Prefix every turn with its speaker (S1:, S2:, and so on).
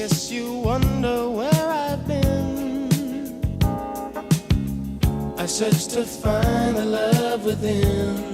S1: guess you wonder where I've been. I searched to find the love within.